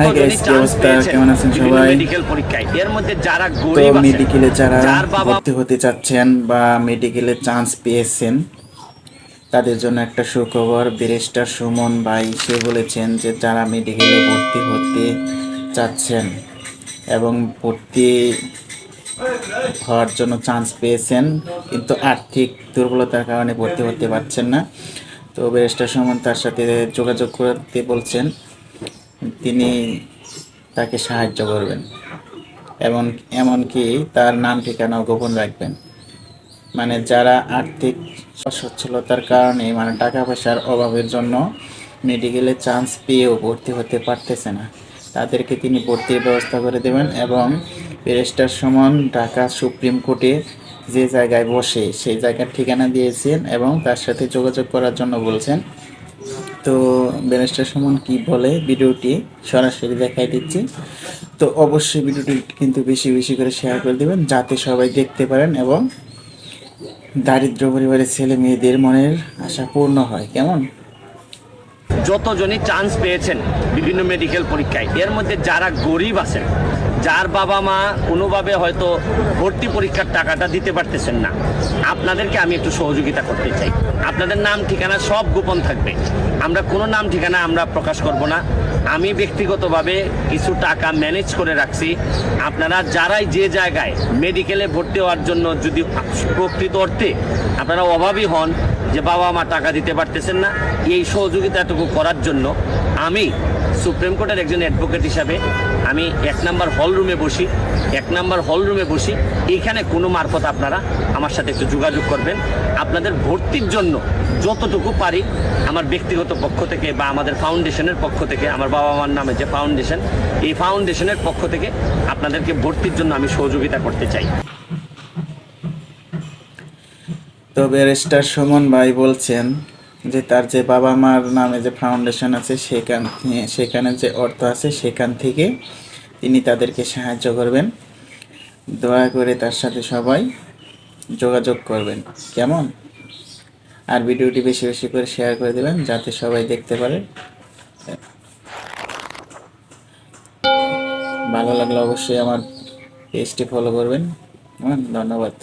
Hi guys, কি অবস্থা? কেমন আছেন সবাই? মেডিকেল পরীক্ষায় এর মধ্যে যারা তো গরিব আছেন, মেডিকেলে যারা যার বাবা ভর্তি হতে চাচ্ছেন বা মেডিকেলে চান্স পেয়েছেন, তাদের জন্য একটা সুখবর। ব্যারিস্টার সুমন ভাই সে বলেছেন যে যারা মেডিকেলে ভর্তি হতে চাচ্ছেন এবং ভর্তি হওয়ার জন্য চান্স পেয়েছেন কিন্তু আর্থিক দুর্বলতার কারণে ভর্তি হতে পারছেন না, তো ব্যারিস্টার সুমন তার সাথে যোগাযোগ করতে বলছেন। তিনি তাকে সাহায্য করবেন এবং এমনকি তার নাম ঠিকানাও গোপন রাখবেন। মানে যারা আর্থিক অসচ্ছলতার কারণে, মানে টাকা পয়সার অভাবের জন্য মেডিকেলে চান্স পেয়েও ভর্তি হতে পারতেছে না, তাদেরকে তিনি ভর্তির ব্যবস্থা করে দেবেন। এবং ব্যারিস্টার সুমন ঢাকা সুপ্রিম কোর্টে যে জায়গায় বসে সেই জায়গার ঠিকানা দিয়েছেন এবং তার সাথে যোগাযোগ করার জন্য বলছেন। তো ব্যারিস্টার সুমন কি বলে ভিডিওটি সরাসরি দেখাই দিচ্ছি। তো অবশ্যই ভিডিওটি কিন্তু বেশি বেশি করে শেয়ার করে দেবেন যাতে সবাই দেখতে পারেন এবং দারিদ্র পরিবারের ছেলে মেয়েদের মনের আশা পূর্ণ হয়। কেমন? যতজনই চান্স পেয়েছেন বিভিন্ন মেডিকেল পরীক্ষায়, এর মধ্যে যারা গরিব আছেন, যার বাবা মা কোনোভাবে হয়তো ভর্তি পরীক্ষার টাকাটা দিতে পারতেছেন না, আপনাদেরকে আমি একটু সহযোগিতা করতে চাই। আপনাদের নাম ঠিকানা সব গোপন থাকবে, আমরা কোনো নাম ঠিকানা আমরা প্রকাশ করব না। আমি ব্যক্তিগতভাবে কিছু টাকা ম্যানেজ করে রাখছি। আপনারা যারাই যে জায়গায় মেডিকেলে ভর্তি হওয়ার জন্য যদি প্রকৃত অর্থে আপনারা অভাবী হন, যে বাবা মা টাকা দিতে পারতেছেন না, এই সহযোগিতাটুকু করার জন্য আমি সুপ্রিম কোর্টের একজন অ্যাডভোকেট হিসাবে আমি 1 নম্বর হল রুমে বসি। এখানে কোনো মারফত আপনারা আমার সাথে একটু যোগাযোগ করবেন। আপনাদের ভর্তির জন্য যতটুকু পারি আমার ব্যক্তিগত পক্ষ থেকে বা আমাদের ফাউন্ডেশনের পক্ষ থেকে, আমার বাবা মার নামে যে ফাউন্ডেশন, এই ফাউন্ডেশনের পক্ষ থেকে আপনাদেরকে ভর্তির জন্য আমি সহযোগিতা করতে চাই। তো ব্যারিস্টার সুমন ভাই বলছেন যে তার যে বাবা মার নামে যে ফাউন্ডেশন আছে সেখানে যে অর্থ আছে সেখান থেকে তিনি তাদেরকে সাহায্য করবেন। দয়া করে তার সাথে সবাই যোগাযোগ করবেন। কেমন? আর ভিডিওটি বেশি বেশি করে শেয়ার করে দেবেন যাতে সবাই দেখতে পারে। ভালো লাগলে অবশ্যই আমার পেজটি ফলো করবেন। ধন্যবাদ।